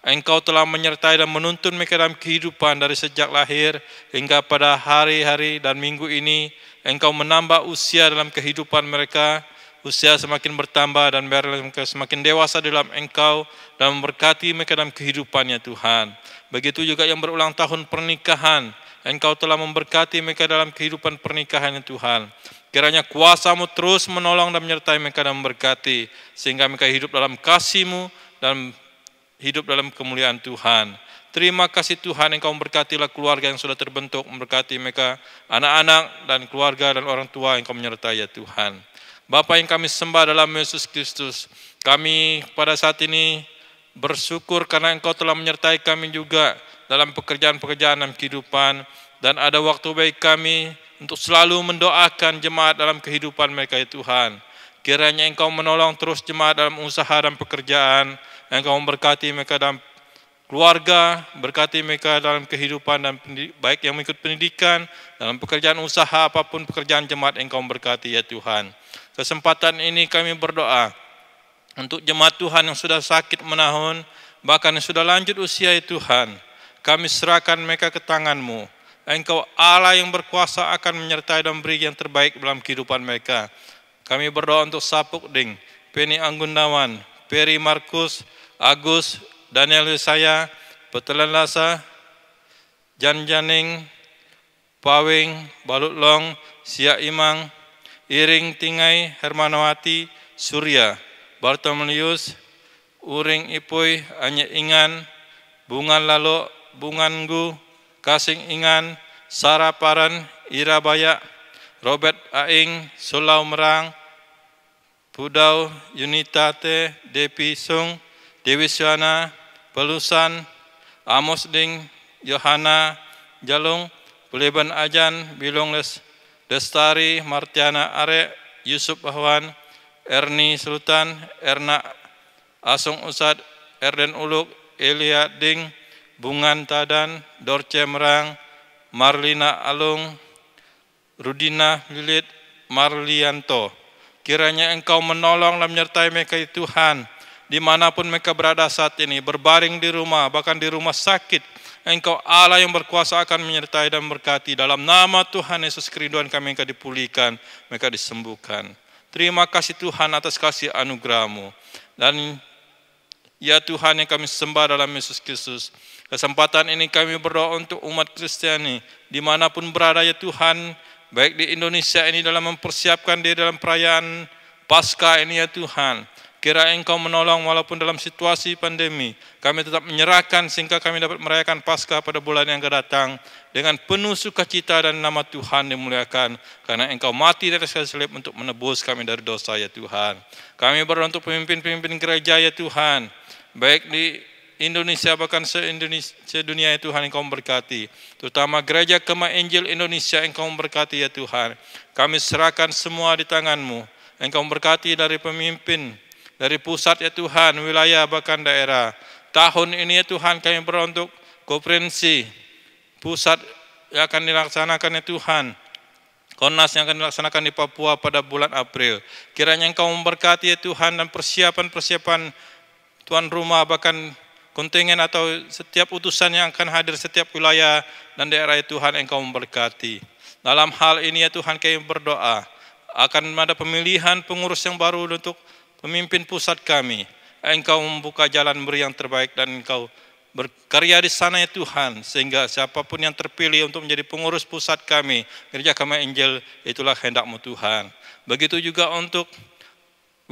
Engkau telah menyertai dan menuntun mereka dalam kehidupan dari sejak lahir hingga pada hari-hari dan minggu ini. Engkau menambah usia dalam kehidupan mereka, usia semakin bertambah dan mereka semakin dewasa dalam Engkau dan memberkati mereka dalam kehidupannya Tuhan. Begitu juga yang berulang tahun pernikahan, Engkau telah memberkati mereka dalam kehidupan pernikahannya Tuhan. Kiranya kuasa-Mu terus menolong dan menyertai mereka dan memberkati, sehingga mereka hidup dalam kasih-Mu dan hidup dalam kemuliaan Tuhan. Terima kasih Tuhan, Engkau memberkatilah keluarga yang sudah terbentuk, memberkati mereka, anak-anak dan keluarga dan orang tua Engkau menyertai ya Tuhan. Bapa yang kami sembah dalam Yesus Kristus, kami pada saat ini bersyukur karena Engkau telah menyertai kami juga dalam pekerjaan-pekerjaan dalam kehidupan, dan ada waktu baik kami untuk selalu mendoakan jemaat dalam kehidupan mereka ya Tuhan. Kiranya Engkau menolong terus jemaat dalam usaha dan pekerjaan, Engkau memberkati mereka dalam keluarga, berkati mereka dalam kehidupan dan baik yang mengikut pendidikan, dalam pekerjaan usaha apapun pekerjaan jemaat Engkau memberkati ya Tuhan. Kesempatan ini kami berdoa untuk jemaat Tuhan yang sudah sakit menahun, bahkan yang sudah lanjut usia ya Tuhan. Kami serahkan mereka ke tangan-Mu. Engkau Allah yang berkuasa akan menyertai dan beri yang terbaik dalam kehidupan mereka. Kami berdoa untuk Sapuk Ding, Penny Anggundawan, Peri Markus, Agus, Daniel Wisaya, Petelan Lasa, Jan Janing, Pawing, Balutlong, Sia Imang, Iring Tingai, Hermanawati, Surya, Bartolomelius, Uring Ipoy, Anye Ingan, Bungan Lalo, Bungangu, Kasing Ingan, Sarah Paran, Ira Bayak, Robert Aing, Sulau Merang, Pudau, Yunita Te, Depi Sung, Dewi Syana, Pelusan, Amos Ding, Yohana, Jalung, Puleban Ajan, Bilong Lestari, Martiana Are, Yusuf Bahwan, Erni Sultan, Erna Asung Usad, Erden Uluk, Elia Ding, Bungan Tadan, Dorce Merang, Marlina Alung, Rudina Lilit, Marlianto. Kiranya Engkau menolong dan menyertai mereka Tuhan, dimanapun mereka berada saat ini, berbaring di rumah, bahkan di rumah sakit. Engkau Allah yang berkuasa akan menyertai dan memberkati. Dalam nama Tuhan Yesus kerinduan kami, mereka dipulihkan, mereka disembuhkan. Terima kasih Tuhan atas kasih anugerah-Mu. Dan ya Tuhan yang kami sembah dalam Yesus Kristus, kesempatan ini kami berdoa untuk umat Kristiani, dimanapun berada ya Tuhan, baik di Indonesia ini dalam mempersiapkan diri dalam perayaan Paskah ini ya Tuhan. Kira Engkau menolong walaupun dalam situasi pandemi, kami tetap menyerahkan sehingga kami dapat merayakan Paskah pada bulan yang akan datang dengan penuh sukacita dan nama Tuhan dimuliakan. Karena Engkau mati dari kayu salib untuk menebus kami dari dosa ya Tuhan. Kami berdoa untuk pemimpin-pemimpin gereja ya Tuhan, baik di Indonesia bahkan sedunia ya Tuhan, Engkau memberkati. Terutama gereja Kemah Injil Indonesia, Engkau memberkati ya Tuhan. Kami serahkan semua di tangan-Mu. Engkau memberkati dari pemimpin, dari pusat ya Tuhan, wilayah bahkan daerah. Tahun ini ya Tuhan kami berdoa untuk konferensi pusat yang akan dilaksanakan ya Tuhan, Konas yang akan dilaksanakan di Papua pada bulan April. Kiranya Engkau memberkati ya Tuhan, dan persiapan tuan rumah bahkan kontingen atau setiap utusan yang akan hadir setiap wilayah dan daerah ya Tuhan, Engkau memberkati. Dalam hal ini ya Tuhan kami berdoa akan ada pemilihan pengurus yang baru untuk pemimpin pusat kami. Engkau membuka jalan beri yang terbaik dan Engkau berkarya di sana ya Tuhan, sehingga siapapun yang terpilih untuk menjadi pengurus pusat kami, Gereja Kemah Injil, itulah kehendak-Mu Tuhan. Begitu juga untuk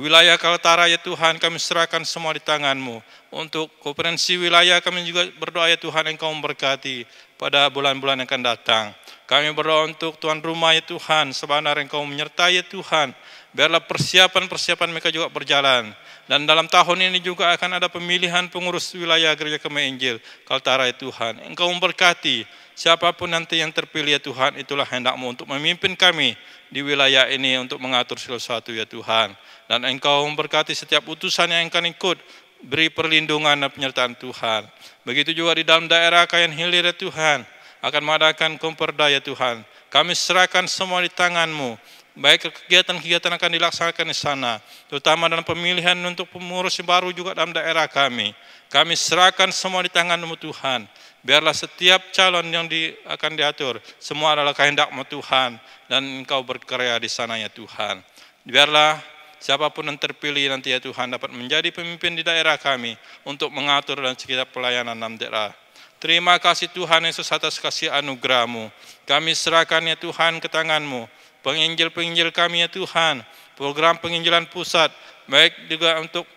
wilayah Kaltara ya Tuhan, kami serahkan semua di tangan-Mu. Untuk konferensi wilayah kami juga berdoa ya Tuhan, Engkau memberkati pada bulan-bulan yang akan datang. Kami berdoa untuk tuan rumah ya Tuhan, sebenarnya Engkau menyertai ya Tuhan. Biarlah persiapan mereka juga berjalan. Dan dalam tahun ini juga akan ada pemilihan pengurus wilayah Gereja Kemah Injil Kaltara ya Tuhan. Engkau memberkati siapapun nanti yang terpilih ya Tuhan, itulah hendak-Mu untuk memimpin kami di wilayah ini untuk mengatur segala sesuatu ya Tuhan. Dan Engkau memberkati setiap utusan yang akan ikut, beri perlindungan dan penyertaan Tuhan. Begitu juga di dalam daerah Kayan Hilir ya Tuhan, akan mengadakan Komperda ya Tuhan. Kami serahkan semua di tangan-Mu. Baik kegiatan-kegiatan akan dilaksanakan di sana, terutama dalam pemilihan untuk pengurus baru juga dalam daerah kami. Kami serahkan semua di tangan-Mu Tuhan. Biarlah setiap calon yang akan diatur, semua adalah kehendak-Mu Tuhan, dan Engkau berkarya di sana ya Tuhan. Biarlah siapapun yang terpilih nanti ya Tuhan dapat menjadi pemimpin di daerah kami untuk mengatur dan setiap pelayanan dalam daerah. Terima kasih Tuhan Yesus atas kasih anugerah-Mu. Kami serahkan ya Tuhan ke tangan-Mu. Penginjil-penginjil kami ya Tuhan, program penginjilan pusat, baik juga untuk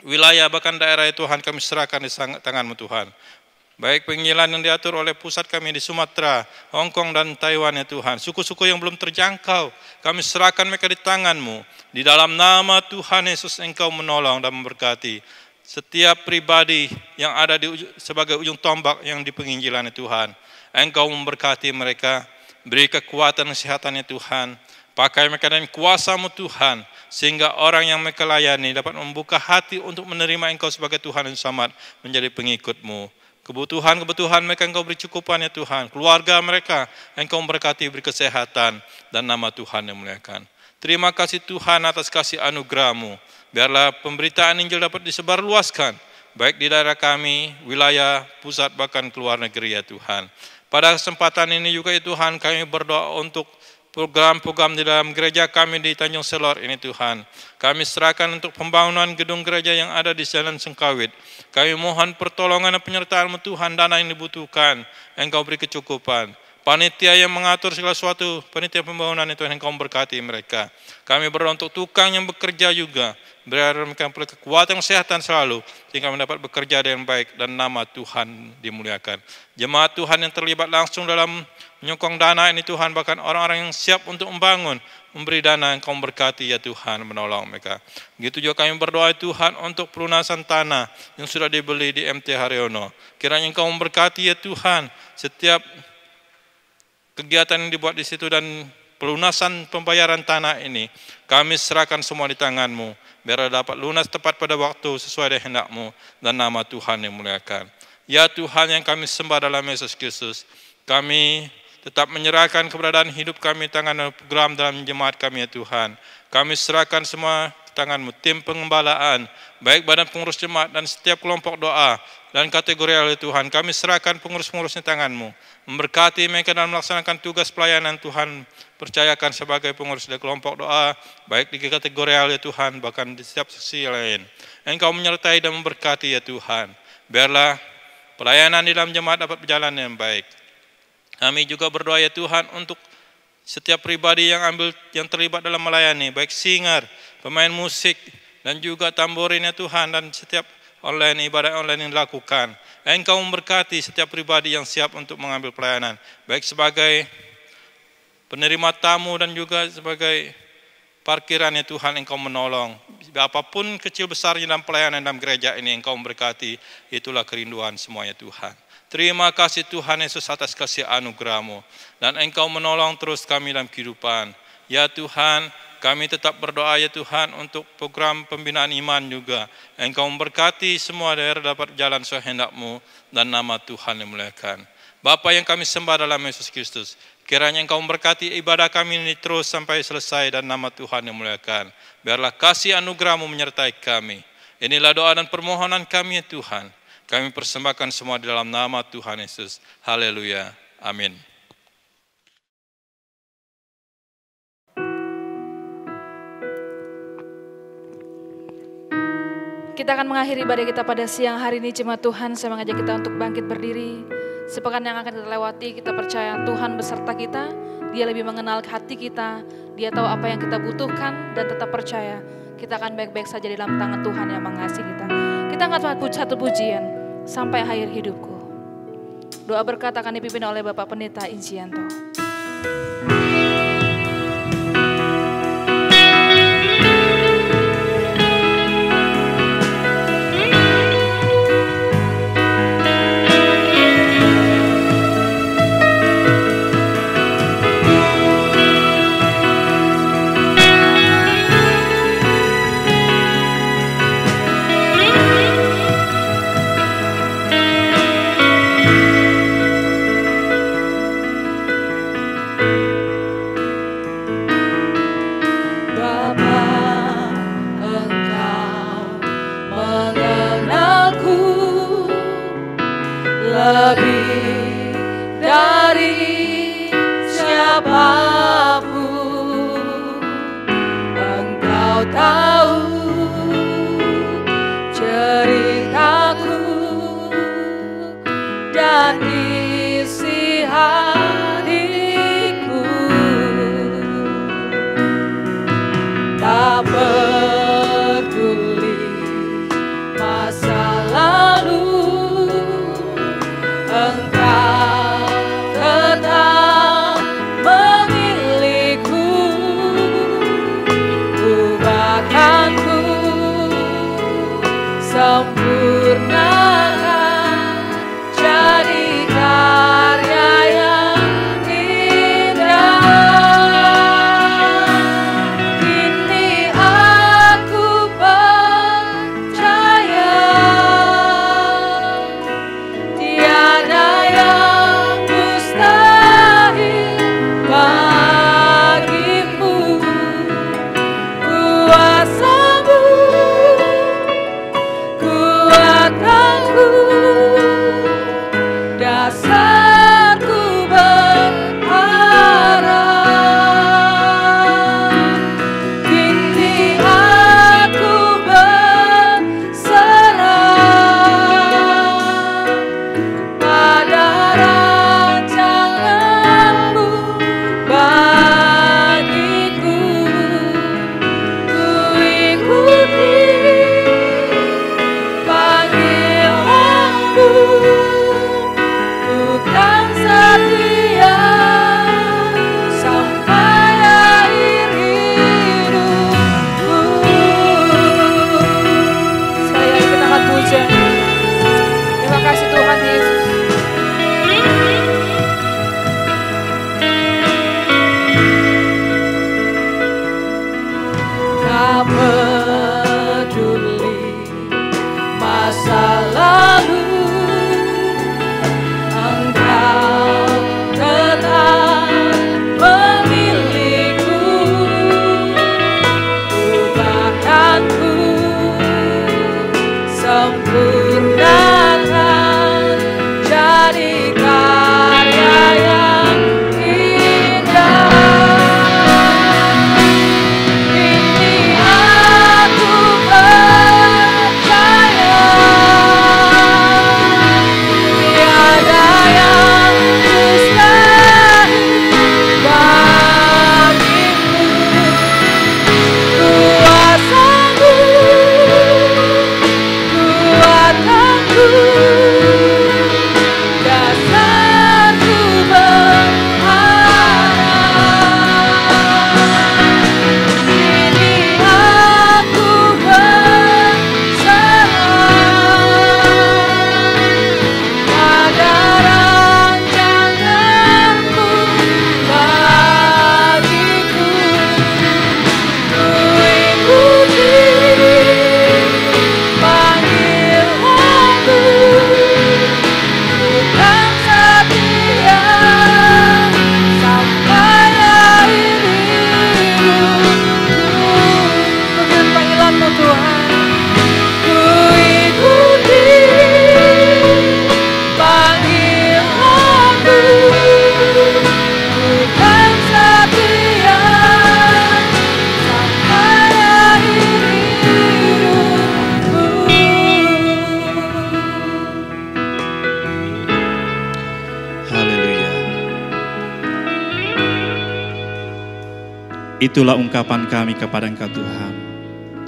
wilayah bahkan daerah ya Tuhan, kami serahkan di tangan-Mu Tuhan. Baik penginjilan yang diatur oleh pusat kami di Sumatera, Hong Kong dan Taiwan ya Tuhan. Suku-suku yang belum terjangkau, kami serahkan mereka di tangan-Mu. Di dalam nama Tuhan Yesus Engkau menolong dan memberkati setiap pribadi yang ada sebagai ujung tombak yang di penginjilan ya Tuhan. Engkau memberkati mereka, beri kekuatan kesehatan ya Tuhan. Pakai mereka dengan kuasa-Mu Tuhan, sehingga orang yang mereka layani dapat membuka hati untuk menerima Engkau sebagai Tuhan dan Selamat, menjadi pengikut-Mu. Kebutuhan-kebutuhan mereka Engkau beri cukupan ya Tuhan. Keluarga mereka Engkau memberkati, beri kesehatan, dan nama Tuhan yang muliakan. Terima kasih Tuhan atas kasih anugerah-Mu. Biarlah pemberitaan Injil dapat disebarluaskan, baik di daerah kami, wilayah, pusat, bahkan keluar negeri ya Tuhan. Pada kesempatan ini juga ya Tuhan, kami berdoa untuk program-program di dalam gereja kami di Tanjung Selor ini Tuhan. Kami serahkan untuk pembangunan gedung gereja yang ada di Jalan Sengkawit. Kami mohon pertolongan dan penyertaan-Mu Tuhan, dana yang dibutuhkan, Engkau beri kecukupan. Panitia yang mengatur segala sesuatu, panitia pembangunan itu Engkau memberkati mereka. Kami berdoa untuk tukang yang bekerja juga, biar mereka mempunyai kekuatan kesehatan selalu, sehingga mendapat bekerja dengan baik dan nama Tuhan dimuliakan. Jemaat Tuhan yang terlibat langsung dalam menyokong dana ini Tuhan, bahkan orang-orang yang siap untuk membangun, memberi dana, Engkau memberkati ya Tuhan, menolong mereka. Begitu juga kami berdoa Tuhan untuk pelunasan tanah yang sudah dibeli di MT Haryono. Kiranya Engkau memberkati ya Tuhan, setiap kegiatan yang dibuat di situ dan pelunasan pembayaran tanah ini, kami serahkan semua di tangan-Mu, biar dapat lunas tepat pada waktu sesuai dengan hendak-Mu, dan nama Tuhan yang muliakan. Ya Tuhan yang kami sembah dalam Yesus Kristus, kami tetap menyerahkan keberadaan hidup kami tangan program dalam jemaat kami ya Tuhan. Kami serahkan semua ke tangan-Mu, tim pengembalaan, baik badan pengurus jemaat dan setiap kelompok doa dan kategorial ya Tuhan. Kami serahkan pengurus-pengurusnya tangan-Mu, memberkati mereka dalam melaksanakan tugas pelayanan Tuhan percayakan sebagai pengurus dari kelompok doa, baik di kategorial ya Tuhan, bahkan di setiap sesi lain. Engkau menyertai dan memberkati ya Tuhan. Biarlah pelayanan di dalam jemaat dapat berjalan dengan baik. Kami juga berdoa ya Tuhan untuk setiap pribadi yang terlibat dalam melayani, baik singer, pemain musik, dan juga tamborin ya Tuhan, dan setiap ibadah online yang dilakukan. Engkau memberkati setiap pribadi yang siap untuk mengambil pelayanan, baik sebagai penerima tamu dan juga sebagai parkiran ya Tuhan. Engkau menolong. Apapun kecil besarnya dalam pelayanan dalam gereja ini, Engkau memberkati. Itulah kerinduan semuanya Tuhan. Terima kasih Tuhan Yesus atas kasih anugerah-Mu, dan Engkau menolong terus kami dalam kehidupan. Ya Tuhan, kami tetap berdoa ya Tuhan untuk program pembinaan iman juga. Engkau memberkati semua daerah dapat jalan sesuai hendak-Mu, dan nama Tuhan dimuliakan. Bapa yang kami sembah dalam Yesus Kristus, kiranya Engkau memberkati ibadah kami ini terus sampai selesai, dan nama Tuhan dimuliakan. Biarlah kasih anugerah-Mu menyertai kami. Inilah doa dan permohonan kami ya Tuhan. Kami persembahkan semua di dalam nama Tuhan Yesus. Haleluya. Amin. Kita akan mengakhiri ibadah kita pada siang hari ini. Jemaat Tuhan, saya mengajak kita untuk bangkit berdiri. Sepekan yang akan kita lewati, kita percaya Tuhan beserta kita. Dia lebih mengenal hati kita. Dia tahu apa yang kita butuhkan, dan tetap percaya kita akan baik-baik saja di dalam tangan Tuhan yang mengasihi kita. Kita angkat satu pujian, sampai akhir hidupku. Doa berkat akan dipimpin oleh Bapak Pendeta Insianto. tahu ceritaku dan isi hatiku. Tak peduli masa lalu, Engkau tetap memiliku. Ubatanku sempurnakan jadi karya yang indah. Kini aku percaya tiada yang mustahil bagimu. Kuasamu, kuatanku, dasarku berharap. Kini aku berserah pada rancanganmu bagiku. Ku ikuti panggilanmu, bukan setia sampai akhir hidupku. Saya ikut angkat pujian. Terima kasih Tuhan Yesus. Tak peduli masa lalu, Engkau tetap memiliku. Ubatanku sempurnakan jadi karya yang indah. Kini aku percaya tiada yang mustahil bagimu. Kuasamu, kuatanku, dasarku berharap. Kini aku berserah pada rancanganmu bagiku. Ku ikuti panggilanmu, bukan setia sampai akhir hidupku. Menurut panggilanmu Tuhan, ku ikuti panggilanmu, bukan setia sampai akhir hidupku. Haleluya. Itulah ungkapan kami kepada Engkau Tuhan.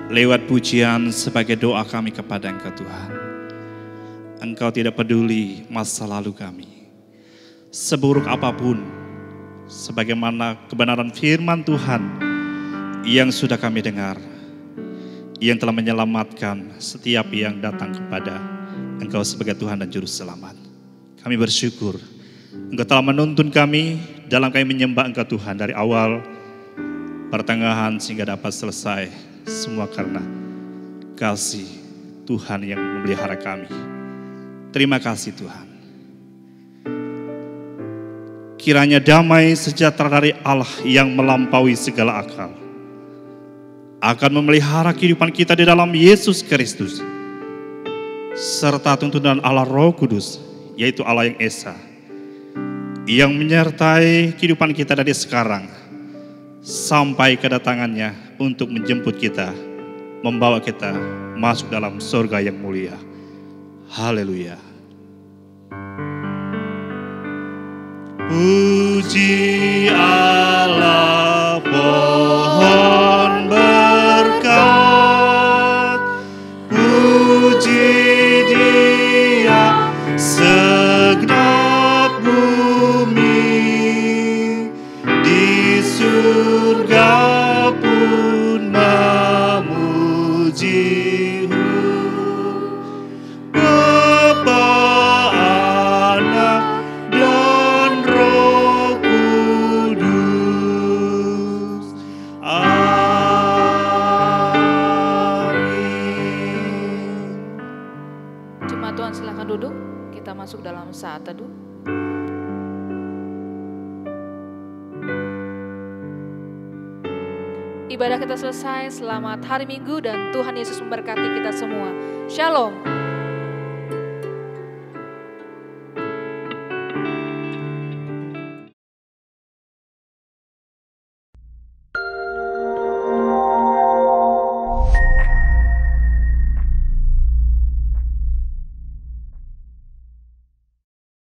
Lewat pujian sebagai doa kami kepada Engkau Tuhan. Engkau tidak peduli masa lalu kami. Seburuk apapun, sebagaimana kebenaran firman Tuhan yang sudah kami dengar, yang telah menyelamatkan setiap yang datang kepada Engkau sebagai Tuhan dan Juru Selamat. Kami bersyukur Engkau telah menuntun kami dalam kami menyembah Engkau Tuhan dari awal, pertengahan sehingga dapat selesai. Semua karena kasih Tuhan yang memelihara kami. Terima kasih Tuhan. Kiranya damai sejahtera dari Allah yang melampaui segala akal akan memelihara kehidupan kita di dalam Yesus Kristus, serta tuntunan Allah Roh Kudus, yaitu Allah yang Esa, yang menyertai kehidupan kita dari sekarang sampai kedatangannya untuk menjemput kita, membawa kita masuk dalam surga yang mulia. Haleluya. Puji Allah, pohon berkat, puji Dia segenap bumi, di surga pun memuji Bapa, Anak, dan Roh Kudus. Amin. Jemaat Tuhan silakan duduk, kita masuk dalam saat teduh. Ibadah kita selesai, selamat hari Minggu dan Tuhan Yesus memberkati kita semua. Shalom.